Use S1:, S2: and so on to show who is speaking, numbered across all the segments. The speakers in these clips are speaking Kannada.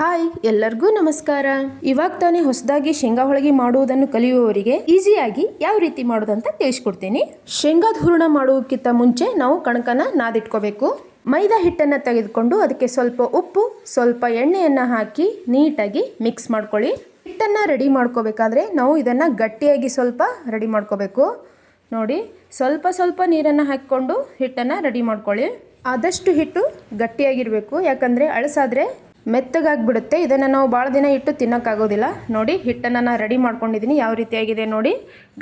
S1: ಹಾಯ್ ಎಲ್ಲರಿಗೂ ನಮಸ್ಕಾರ. ಇವಾಗ ತಾನೇ ಹೊಸದಾಗಿ ಶೇಂಗಾ ಹೋಳಿಗೆ ಮಾಡುವುದನ್ನು ಕಲಿಯುವವರಿಗೆ ಈಸಿಯಾಗಿ ಯಾವ ರೀತಿ ಮಾಡೋದಂತ ತಿಳಿಸ್ಕೊಡ್ತೀನಿ. ಶೇಂಗಾದ ಹೂರಣ ಮಾಡುವುದಕ್ಕಿಂತ ಮುಂಚೆ ನಾವು ಕಣಕನ ನಾದಿಟ್ಕೋಬೇಕು. ಮೈದಾ ಹಿಟ್ಟನ್ನು ತೆಗೆದುಕೊಂಡು ಅದಕ್ಕೆ ಸ್ವಲ್ಪ ಉಪ್ಪು, ಸ್ವಲ್ಪ ಎಣ್ಣೆಯನ್ನು ಹಾಕಿ ನೀಟಾಗಿ ಮಿಕ್ಸ್ ಮಾಡ್ಕೊಳ್ಳಿ. ಹಿಟ್ಟನ್ನು ರೆಡಿ ಮಾಡ್ಕೋಬೇಕಾದ್ರೆ ನಾವು ಇದನ್ನು ಗಟ್ಟಿಯಾಗಿ ಸ್ವಲ್ಪ ರೆಡಿ ಮಾಡ್ಕೋಬೇಕು. ನೋಡಿ, ಸ್ವಲ್ಪ ಸ್ವಲ್ಪ ನೀರನ್ನು ಹಾಕಿಕೊಂಡು ಹಿಟ್ಟನ್ನು ರೆಡಿ ಮಾಡ್ಕೊಳ್ಳಿ. ಆದಷ್ಟು ಹಿಟ್ಟು ಗಟ್ಟಿಯಾಗಿರಬೇಕು, ಯಾಕಂದರೆ ಅಳಸಾದರೆ ಮೆತ್ತಗಾಗಿಬಿಡುತ್ತೆ. ಇದನ್ನು ನಾವು ಭಾಳ ದಿನ ಇಟ್ಟು ತಿನ್ನೋಕ್ಕಾಗೋದಿಲ್ಲ. ನೋಡಿ, ಹಿಟ್ಟನ್ನು ನಾನು ರೆಡಿ ಮಾಡ್ಕೊಂಡಿದ್ದೀನಿ. ಯಾವ ರೀತಿಯಾಗಿದೆ ನೋಡಿ,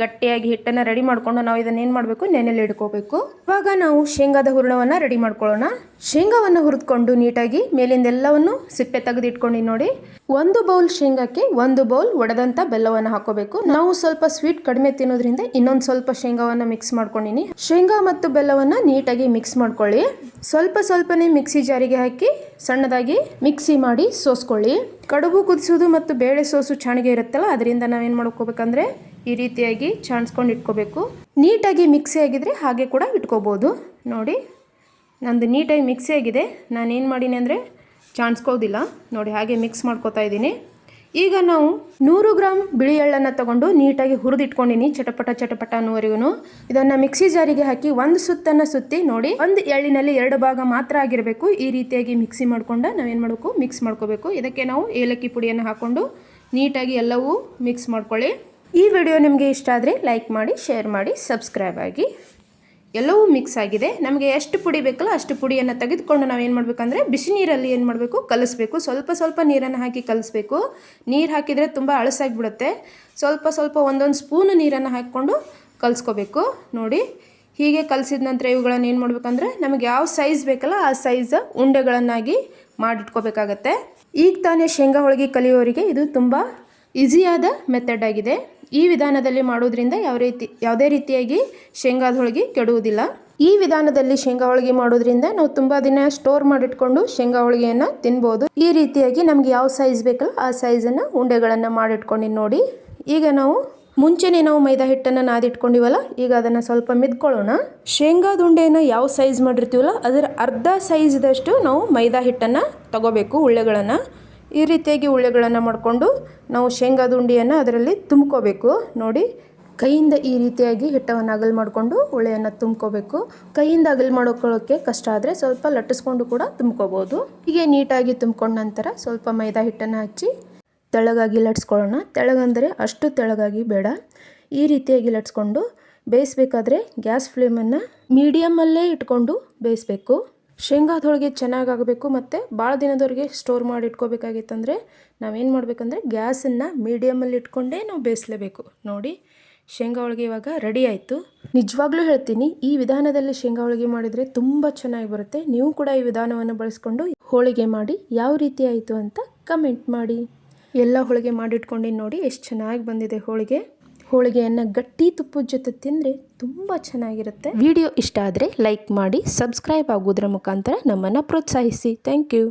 S1: ಗಟ್ಟಿಯಾಗಿ ಹಿಟ್ಟನ್ನು ರೆಡಿ ಮಾಡಿಕೊಂಡು ನಾವು ಇದನ್ನು ಏನು ಮಾಡಬೇಕು, ನೆನೆಯಲ್ಲಿ ಇಟ್ಕೋಬೇಕು. ಇವಾಗ ನಾವು ಶೇಂಗಾದ ಹೂರಣವನ್ನು ರೆಡಿ ಮಾಡ್ಕೊಳ್ಳೋಣ. ಶೇಂಗಾವನ್ನು ಹುರಿದುಕೊಂಡು ನೀಟಾಗಿ ಮೇಲಿಂದೆಲ್ಲವನ್ನು ಸಿಪ್ಪೆ ತೆಗೆದು ಇಟ್ಕೊಂಡು ನೋಡಿ, 1 ಬೌಲ್ ಶೇಂಗಾಕ್ಕೆ 1 ಬೌಲ್ ಒಡೆದಂಥ ಬೆಲ್ಲವನ್ನು ಹಾಕೋಬೇಕು. ನಾವು ಸ್ವಲ್ಪ ಸ್ವೀಟ್ ಕಡಿಮೆ ತಿನ್ನೋದ್ರಿಂದ ಇನ್ನೊಂದು ಸ್ವಲ್ಪ ಶೇಂಗಾವನ್ನು ಮಿಕ್ಸ್ ಮಾಡ್ಕೊಂಡಿನಿ. ಶೇಂಗಾ ಮತ್ತು ಬೆಲ್ಲವನ್ನು ನೀಟಾಗಿ ಮಿಕ್ಸ್ ಮಾಡ್ಕೊಳ್ಳಿ. ಸ್ವಲ್ಪ ಸ್ವಲ್ಪನೇ ಮಿಕ್ಸಿ ಜಾರಿಗೆ ಹಾಕಿ ಸಣ್ಣದಾಗಿ ಮಿಕ್ಸಿ ಮಾಡಿ ಸೋಸ್ಕೊಳ್ಳಿ. ಕಡುಬು ಕುದಿಸೋದು ಮತ್ತು ಬೇಳೆ ಸೋಸು ಚಾಣಿಗೆ ಇರುತ್ತಲ್ಲ, ಅದರಿಂದ ನಾವೇನು ಮಾಡ್ಕೋಬೇಕಂದ್ರೆ ಈ ರೀತಿಯಾಗಿ ಚಾಣಿಸ್ಕೊಂಡು ಇಟ್ಕೋಬೇಕು. ನೀಟಾಗಿ ಮಿಕ್ಸಿ ಆಗಿದ್ರೆ ಹಾಗೆ ಕೂಡ ಇಟ್ಕೋಬೋದು. ನೋಡಿ, ನಂದು ನೀಟಾಗಿ ಮಿಕ್ಸಿ ಆಗಿದೆ. ನಾನೇನು ಮಾಡೀನಿ ಅಂದರೆ ಚಾಣಿಸ್ಕೋದಿಲ್ಲ. ನೋಡಿ, ಹಾಗೆ ಮಿಕ್ಸ್ ಮಾಡ್ಕೋತಾ ಇದ್ದೀನಿ. ಈಗ ನಾವು 100 ಗ್ರಾಮ್ ಬಿಳಿ ಎಳ್ಳನ್ನು ತಗೊಂಡು ನೀಟಾಗಿ ಹುರಿದಿಟ್ಕೊಂಡಿನಿ, ಚಟಪಟ ಅನ್ನುವರೆಗೂ. ಇದನ್ನು ಮಿಕ್ಸಿ ಜಾರಿಗೆ ಹಾಕಿ 1 ಸುತ್ತನ್ನು ಸುತ್ತಿ ನೋಡಿ, 1 ಎಳ್ಳಿನಲ್ಲಿ 2 ಭಾಗ ಮಾತ್ರ ಆಗಿರಬೇಕು. ಈ ರೀತಿಯಾಗಿ ಮಿಕ್ಸಿ ಮಾಡ್ಕೊಂಡು ನಾವೇನು ಮಾಡಬೇಕು, ಮಿಕ್ಸ್ ಮಾಡ್ಕೋಬೇಕು. ಇದಕ್ಕೆ ನಾವು ಏಲಕ್ಕಿ ಪುಡಿಯನ್ನು ಹಾಕ್ಕೊಂಡು ನೀಟಾಗಿ ಎಲ್ಲವೂ ಮಿಕ್ಸ್ ಮಾಡ್ಕೊಳ್ಳಿ. ಈ ವಿಡಿಯೋ ನಿಮಗೆ ಇಷ್ಟ ಆದರೆ ಲೈಕ್ ಮಾಡಿ, ಶೇರ್ ಮಾಡಿ, ಸಬ್ಸ್ಕ್ರೈಬ್ ಆಗಿ. ಎಲ್ಲವೂ ಮಿಕ್ಸ್ ಆಗಿದೆ. ನಮಗೆ ಎಷ್ಟು ಪುಡಿ ಬೇಕಲ್ಲ ಅಷ್ಟು ಪುಡಿಯನ್ನು ತೆಗೆದುಕೊಂಡು ನಾವೇನು ಮಾಡಬೇಕಂದ್ರೆ ಬಿಸಿ ನೀರಲ್ಲಿ ಏನು ಮಾಡಬೇಕು, ಕಲಿಸ್ಬೇಕು. ಸ್ವಲ್ಪ ಸ್ವಲ್ಪ ನೀರನ್ನು ಹಾಕಿ ಕಲಿಸ್ಬೇಕು. ನೀರು ಹಾಕಿದರೆ ತುಂಬ ಅಳಸಾಗಿಬಿಡುತ್ತೆ. ಸ್ವಲ್ಪ ಸ್ವಲ್ಪ ಒಂದೊಂದು ಸ್ಪೂನು ನೀರನ್ನು ಹಾಕಿಕೊಂಡು ಕಲಿಸ್ಕೋಬೇಕು. ನೋಡಿ, ಹೀಗೆ ಕಲಿಸಿದ ನಂತರ ಇವುಗಳನ್ನು ಏನು ಮಾಡಬೇಕಂದ್ರೆ ನಮಗೆ ಯಾವ ಸೈಜ್ ಬೇಕಲ್ಲ ಆ ಸೈಜ್ ಉಂಡೆಗಳನ್ನಾಗಿ ಮಾಡಿಟ್ಕೋಬೇಕಾಗತ್ತೆ. ಈಗ ತಾನೇ ಶೇಂಗಾ ಹೋಳಿಗೆ ಕಲಿಯೋರಿಗೆ ಇದು ತುಂಬ ಈಸಿಯಾದ ಮೆಥಡ್ ಆಗಿದೆ. ಈ ವಿಧಾನದಲ್ಲಿ ಮಾಡೋದ್ರಿಂದ ಯಾವುದೇ ರೀತಿಯಾಗಿ ಶೇಂಗಾದ ಹೋಳಿಗೆ ಕೆಡುವುದಿಲ್ಲ. ಈ ವಿಧಾನದಲ್ಲಿ ಶೇಂಗಾ ಹೋಳಿಗೆ ಮಾಡೋದ್ರಿಂದ ನಾವು ತುಂಬ ದಿನ ಸ್ಟೋರ್ ಮಾಡಿಟ್ಕೊಂಡು ಶೇಂಗಾ ಹೋಳಿಗೆಯನ್ನು ತಿನ್ಬೋದು. ಈ ರೀತಿಯಾಗಿ ನಮಗೆ ಯಾವ ಸೈಜ್ ಬೇಕಲ್ಲ ಆ ಸೈಜನ್ನು ಉಂಡೆಗಳನ್ನು ಮಾಡಿಟ್ಕೊಂಡು ನೋಡಿ. ಈಗ ನಾವು ಮುಂಚೆನೇ ನಾವು ಮೈದಾ ಹಿಟ್ಟನ್ನು ನಾದಿಟ್ಕೊಂಡಿವಲ್ಲ, ಈಗ ಅದನ್ನು ಸ್ವಲ್ಪ ಮಿದ್ಕೊಳ್ಳೋಣ. ಶೇಂಗಾದ ಉಂಡೆಯನ್ನು ಯಾವ ಸೈಜ್ ಮಾಡಿರ್ತೀವಲ್ಲ ಅದರ ಅರ್ಧ ಸೈಜ್ದಷ್ಟು ನಾವು ಮೈದಾ ಹಿಟ್ಟನ್ನು ತಗೋಬೇಕು. ಉಳ್ಳೆಗಳನ್ನು ಈ ರೀತಿಯಾಗಿ ಉಳ್ಳೆಗಳನ್ನು ಮಾಡಿಕೊಂಡು ನಾವು ಶೇಂಗಾದ ಉಂಡೆಯನ್ನು ಅದರಲ್ಲಿ ತುಂಬ್ಕೋಬೇಕು. ನೋಡಿ, ಕೈಯಿಂದ ಈ ರೀತಿಯಾಗಿ ಹಿಟ್ಟವನ್ನು ಅಗಲ್ ಮಾಡಿಕೊಂಡು ಉಳ್ಳೆಯನ್ನು ತುಂಬ್ಕೋಬೇಕು. ಕೈಯಿಂದ ಅಗಲ್ ಮಾಡ್ಕೊಳ್ಳೋಕ್ಕೆ ಕಷ್ಟ ಆದರೆ ಸ್ವಲ್ಪ ಲಟ್ಟಿಸ್ಕೊಂಡು ಕೂಡ ತುಂಬ್ಕೋಬೋದು. ಹೀಗೆ ನೀಟಾಗಿ ತುಂಬ್ಕೊಂಡ ನಂತರ ಸ್ವಲ್ಪ ಮೈದಾ ಹಿಟ್ಟನ್ನು ಹಚ್ಚಿ ತೆಳ್ಳಗಾಗಿ ಲಟ್ಸ್ಕೊಳ್ಳೋಣ. ತೆಳ್ಳಗಂದರೆ ಅಷ್ಟು ತೆಳ್ಳಗಾಗಿ ಬೇಡ. ಈ ರೀತಿಯಾಗಿ ಲಟ್ಸ್ಕೊಂಡು ಬೇಯಿಸ್ಬೇಕಾದ್ರೆ ಗ್ಯಾಸ್ ಫ್ಲೇಮನ್ನು ಮೀಡಿಯಮಲ್ಲೇ ಇಟ್ಕೊಂಡು ಬೇಯಿಸಬೇಕು. ಶೇಂಗಾದ ಹೋಳಿಗೆ ಚೆನ್ನಾಗಾಗಬೇಕು ಮತ್ತು ಭಾಳ ದಿನದವರೆಗೆ ಸ್ಟೋರ್ ಮಾಡಿ ಇಟ್ಕೋಬೇಕಾಗಿತ್ತಂದರೆ ನಾವೇನು ಮಾಡಬೇಕಂದ್ರೆ ಗ್ಯಾಸನ್ನು ಮೀಡಿಯಮಲ್ಲಿ ಇಟ್ಕೊಂಡೇ ನಾವು ಬೇಯಿಸಲೇಬೇಕು. ನೋಡಿ, ಶೇಂಗಾ ಹೋಳಿಗೆ ಇವಾಗ ರೆಡಿ ಆಯಿತು. ನಿಜವಾಗ್ಲೂ ಹೇಳ್ತೀನಿ, ಈ ವಿಧಾನದಲ್ಲಿ ಶೇಂಗಾ ಹೋಳಿಗೆ ಮಾಡಿದರೆ ತುಂಬ ಚೆನ್ನಾಗಿ ಬರುತ್ತೆ. ನೀವು ಕೂಡ ಈ ವಿಧಾನವನ್ನು ಬಳಸ್ಕೊಂಡು ಹೋಳಿಗೆ ಮಾಡಿ ಯಾವ ರೀತಿ ಆಯಿತು ಅಂತ ಕಮೆಂಟ್ ಮಾಡಿ. ಎಲ್ಲ ಹೋಳಿಗೆ ಮಾಡಿಟ್ಕೊಂಡು ನೋಡಿ ಎಷ್ಟು ಚೆನ್ನಾಗಿ ಬಂದಿದೆ ಹೋಳಿಗೆಯನ್ನು ಗಟ್ಟಿ ತುಪ್ಪದ ಜೊತೆ ತಿಂದರೆ ತುಂಬ ಚೆನ್ನಾಗಿರುತ್ತೆ. ವಿಡಿಯೋ ಇಷ್ಟ ಆದರೆ ಲೈಕ್ ಮಾಡಿ, ಸಬ್ಸ್ಕ್ರೈಬ್ ಆಗೋದ್ರ ಮುಖಾಂತರ ನಮ್ಮನ್ನು ಪ್ರೋತ್ಸಾಹಿಸಿ. Thank you.